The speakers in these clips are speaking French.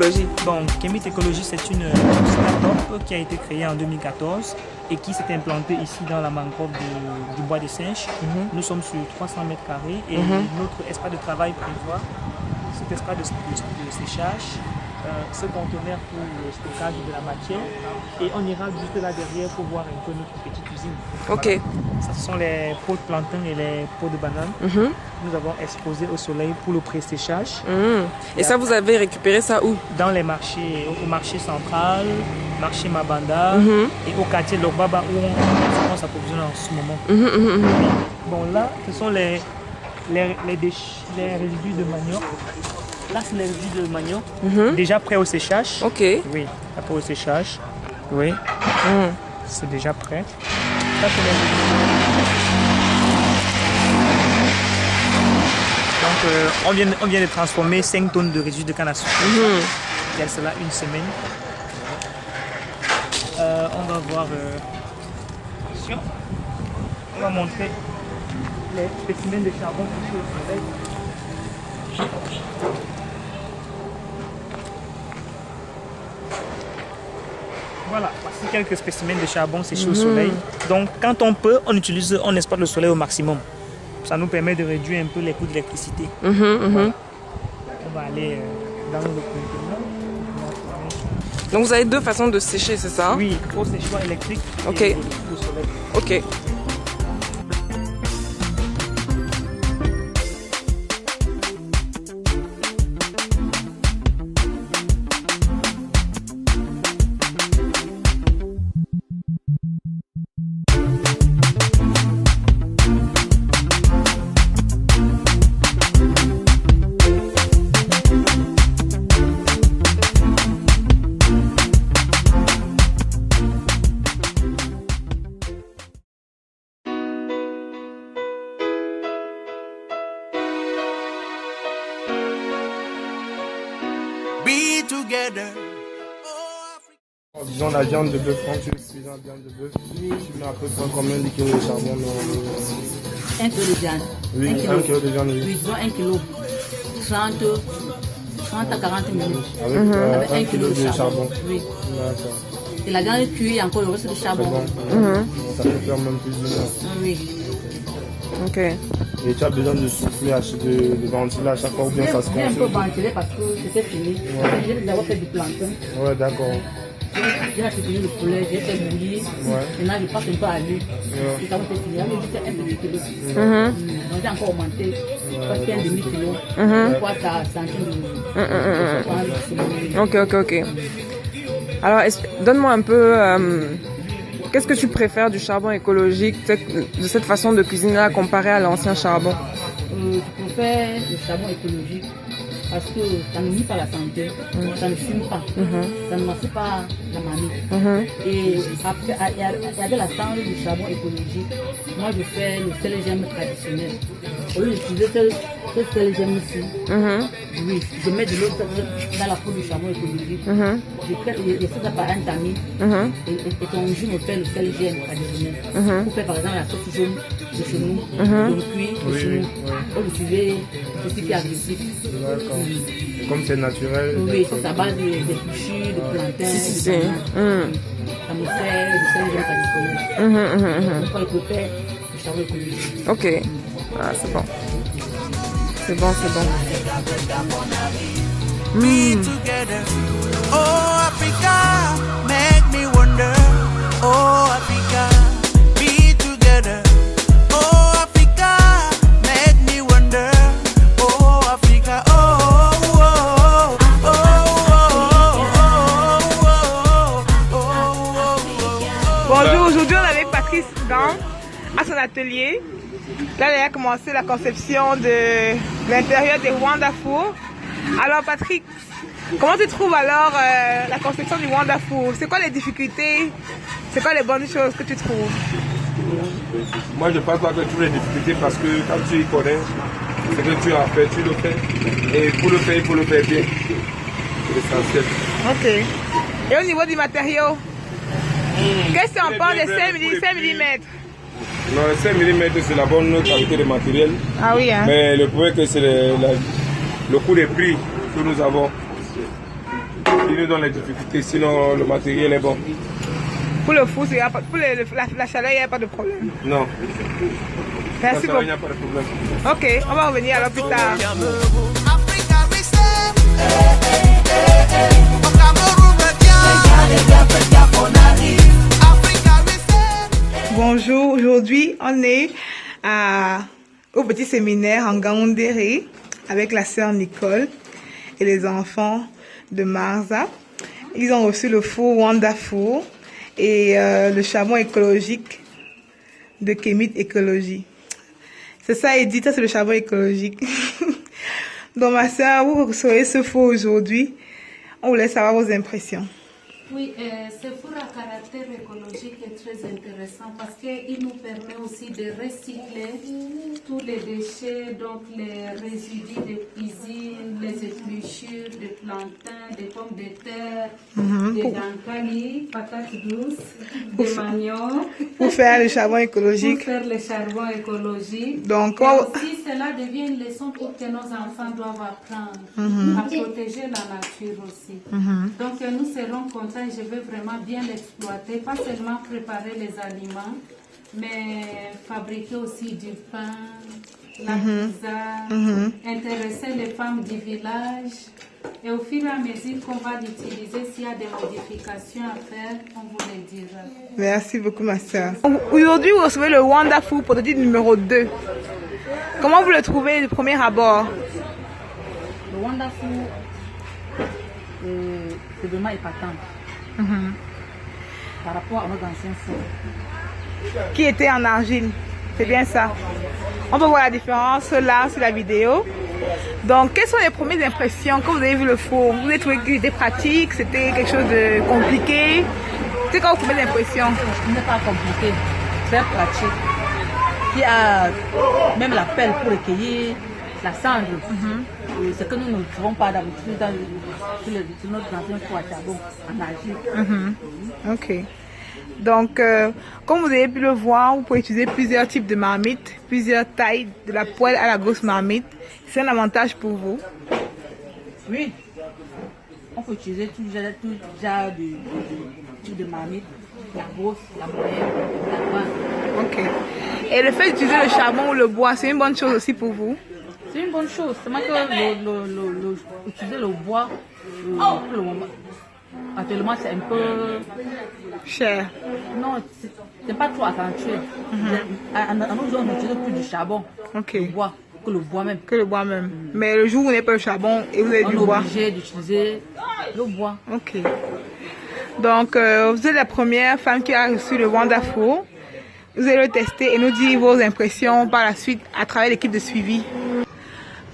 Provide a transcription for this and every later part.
Écologie? Bon, Kemit Écologie, c'est une start-up qui a été créée en 2014 et qui s'est implantée ici dans la mangrove du Bois des Singes. Nous sommes sur 300 mètres carrés et notre espace de travail prévoit cet espace de séchage, ce conteneur pour le stockage de la matière, et on ira juste là derrière pour voir un peu notre petite usine. Ok. Voilà. Ça, ce sont les pots de plantain et les pots de banane. Nous avons exposé au soleil pour le pré-séchage. Et ça, vous avez récupéré ça où? Dans les marchés, au marché central, marché Mabanda et au quartier Lokbaba où on s'approvisionne en ce moment. Bon, là, ce sont les résidus de manioc. Là, c'est les résidus de manioc, déjà prêts au séchage. Ok. Oui, après au séchage. Oui. C'est déjà prêt. Ça, c'est les résidus. Donc, on vient de transformer 5 tonnes de résidus de canne à sucre. Il y a cela une semaine. On va voir. Attention. On va montrer les spécimens de charbon séchés au soleil. Voilà, voici quelques spécimens de charbon séchés au soleil. Donc, quand on peut, on exploite le soleil au maximum. Ça nous permet de réduire un peu les coûts de l'électricité. Voilà. On va aller dans le conteneur. Donc vous avez deux façons de sécher, c'est ça? Oui, au séchoir électrique Ok. et au soleil. Ok. Disons la viande de bœuf, quand tu utilises la viande de bœuf, tu mets à peu près combien de kilos de charbon dans 1 kg de viande. Oui, 1 kg de viande, oui. Oui, disons 1 kg. 30 à 40 minutes. Avec 1 kg de charbon. Oui. D'accord. Et la viande cuite et encore le reste de charbon. Bon. Ça peut faire même plus d'une heure. Oui. Ok. Et tu as besoin de souffler, de ventiler à chaque fois ou bien ça se J'ai un peu consomme? ventilé parce que c'était fini. J'ai d'abord fait du plantain. Ouais, d'accord. J'ai assaisonné le poulet, j'ai fait bouillir. Maintenant, je passe un peu à l'huile. Et ça va être fini. On me dit que c'est un demi-kilo. Donc, j'ai encore augmenté. Parce qu'il y a un demi-kilo. Pourquoi ça s'enchaîne de... Ok. Alors, donne-moi un peu... qu'est-ce que tu préfères du charbon écologique, de cette façon de cuisiner-là comparé à l'ancien charbon? Je préfère le charbon écologique parce que ça ne nuit pas la santé, ça ne fume pas, ça ne mange pas la mamie. Et après, il y a de la cendre du charbon écologique. Moi, je fais le sel gemme traditionnel. Au lieu d'utiliser ce sel gemme ici, oui, je mets de l'eau dans la peau du charbon écologique. Je fais ça par un tamis. Et ton jus me fait le sel gemme traditionnel. Pour faire par exemple la sauce jaune de chez nous, le cuit de chez nous. Pour utiliser ce qui est agressif. D'accord. Comme c'est naturel. Oui, c'est à base des couchis, de plantain. Si. Ça me fait le sel gemme traditionnel. Pourquoi je préfère le charbon écologique. Ok. Ah, c'est bon. C'est bon. Be together. Oh, Africa, make me wonder. Oh, Africa, be together. Oh, Africa, make me wonder. Oh, Africa, Bonjour, aujourd'hui on est avec Patrice à son atelier. Là, il a commencé la conception de l'intérieur des Rwanda Four. Alors Patrick, comment tu trouves alors la conception du Rwanda Four? C'est quoi les difficultés? C'est quoi les bonnes choses que tu trouves? Moi, je ne pense pas que tu trouves les difficultés parce que quand tu y connais, ce que tu as fait, tu le fais. Et pour le faire, il faut le faire bien. C'est l'essentiel. Ok. Et au niveau du matériau, qu'est-ce qu'on pense des 5 mm? Non, les 5 mm, c'est la bonne qualité de matériel. Ah oui, hein? Mais le problème, c'est le coût des prix que nous avons. Il nous donne les difficultés, sinon le matériel est bon. Pour le four, pour la chaleur, il n'y a pas de problème. Non. Merci beaucoup. Il n'y a pas de problème. Ok, on va revenir alors plus tard. Bonjour, aujourd'hui on est au petit séminaire en Gaoundéré avec la sœur Nicole et les enfants de Marza. Ils ont reçu le four Wonderfour et le charbon écologique de Kémit Écologie. C'est ça, Edith, ça c'est le charbon écologique. Donc ma sœur, vous recevez ce four aujourd'hui. On voulait savoir vos impressions. Oui, ce four à caractère écologique est très intéressant parce qu'il nous permet aussi de recycler tous les déchets, donc les résidus de cuisine, les épluchures de plantains, des pommes de terre, des dankali, patates douces, des manioc. Pour faire le charbon écologique. Pour faire le charbon écologique. Donc, aussi, cela devient une leçon pour que nos enfants doivent apprendre à protéger la nature aussi. Donc, nous serons contents. Je veux vraiment bien l'exploiter, pas seulement préparer les aliments, mais fabriquer aussi du pain, la pizza, intéresser les femmes du village. Et au fur et à mesure qu'on va l'utiliser, s'il y a des modifications à faire, on vous les dira. Merci beaucoup, ma soeur. Aujourd'hui, vous recevez le Wonderfour prototype numéro 2. Comment vous le trouvez du premier abord? Le Wonderfour, c'est vraiment épatant. Par rapport à nos anciens fours. Qui était en argile. C'est bien ça. On peut voir la différence là sur la vidéo. Donc, quelles sont les premières impressions quand vous avez vu le four? Vous avez trouvé qu'il était pratique? C'était quelque chose de compliqué? C'est quoi vos premières impressions? Ce n'est pas compliqué, très pratique. Il y a même la pelle pour recueillir la cendre. Ce que nous ne trouvons pas d'habitude sur notre ancien four à charbon en argile. Ok. Donc, comme vous avez pu le voir, vous pouvez utiliser plusieurs types de marmites, plusieurs tailles, de la poêle à la grosse marmite. C'est un avantage pour vous. Oui. On peut utiliser tout genre de marmite, la grosse, la moyenne, la grande. Ok. Et le fait d'utiliser le charbon ou le bois, c'est une bonne chose aussi pour vous? C'est une bonne chose. C'est que utiliser le bois, pour le moment, actuellement, c'est un peu cher. Non, c'est pas trop accentué. À nos zones, on utilise plus du charbon, le bois, que le bois même. Que le bois même. Mais le jour où vous n'avez pas le charbon et vous avez du bois. On est obligé d'utiliser le bois. Ok. Donc, vous êtes la première femme qui a reçu le Wonderfour. Vous allez le tester et nous dire vos impressions par la suite à travers l'équipe de suivi.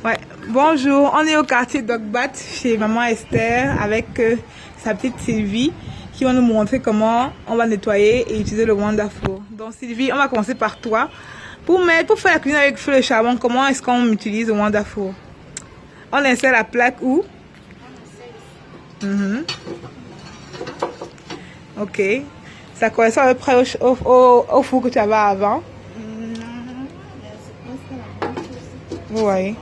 Ouais. Bonjour, on est au quartier Dogbat chez Maman Esther avec sa petite Sylvie qui va nous montrer comment on va nettoyer et utiliser le Wonderfour. Donc Sylvie, on va commencer par toi. Pour faire la cuisine avec feu et charbon, comment est-ce qu'on utilise le Wonderfour? On insère la plaque où? Ok. Ça correspond à peu près au four que tu avais avant? Oui.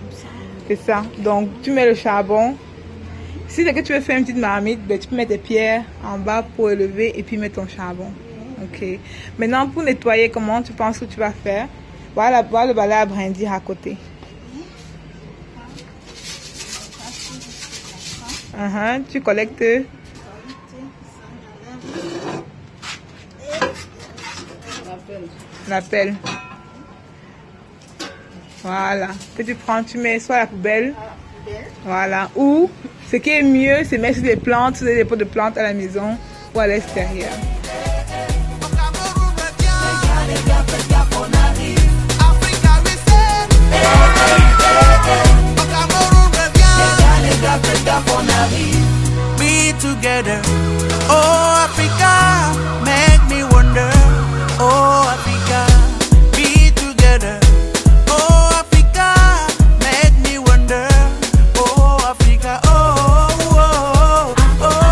C'est ça. Donc, tu mets le charbon. Si c'est que tu veux faire une petite marmite, ben, tu peux mettre des pierres en bas pour élever et puis mettre ton charbon. Ok. Maintenant, pour nettoyer, comment tu penses que tu vas faire? Voilà le balai à brindir à côté. Tu collectes. La pelle. Voilà. Que tu prends, tu mets soit à la poubelle. Voilà. Ou, ce qui est mieux, c'est mettre sur des plantes, sur des pots de plantes à la maison ou à l'extérieur. Be together, oh Africa, make me wonder, oh Africa, be together, oh Africa, make me wonder, oh Africa, oh oh oh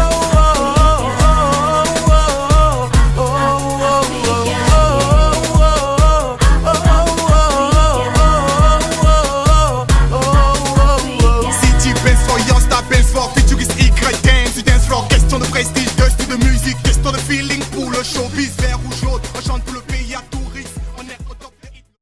Si tu penses fort, y'en t'appelles fort, futuriste Y-Gang, tu prestige, de style de musique, question de feeling pour le showbiz, vert ou jaune, on chante pour le pays à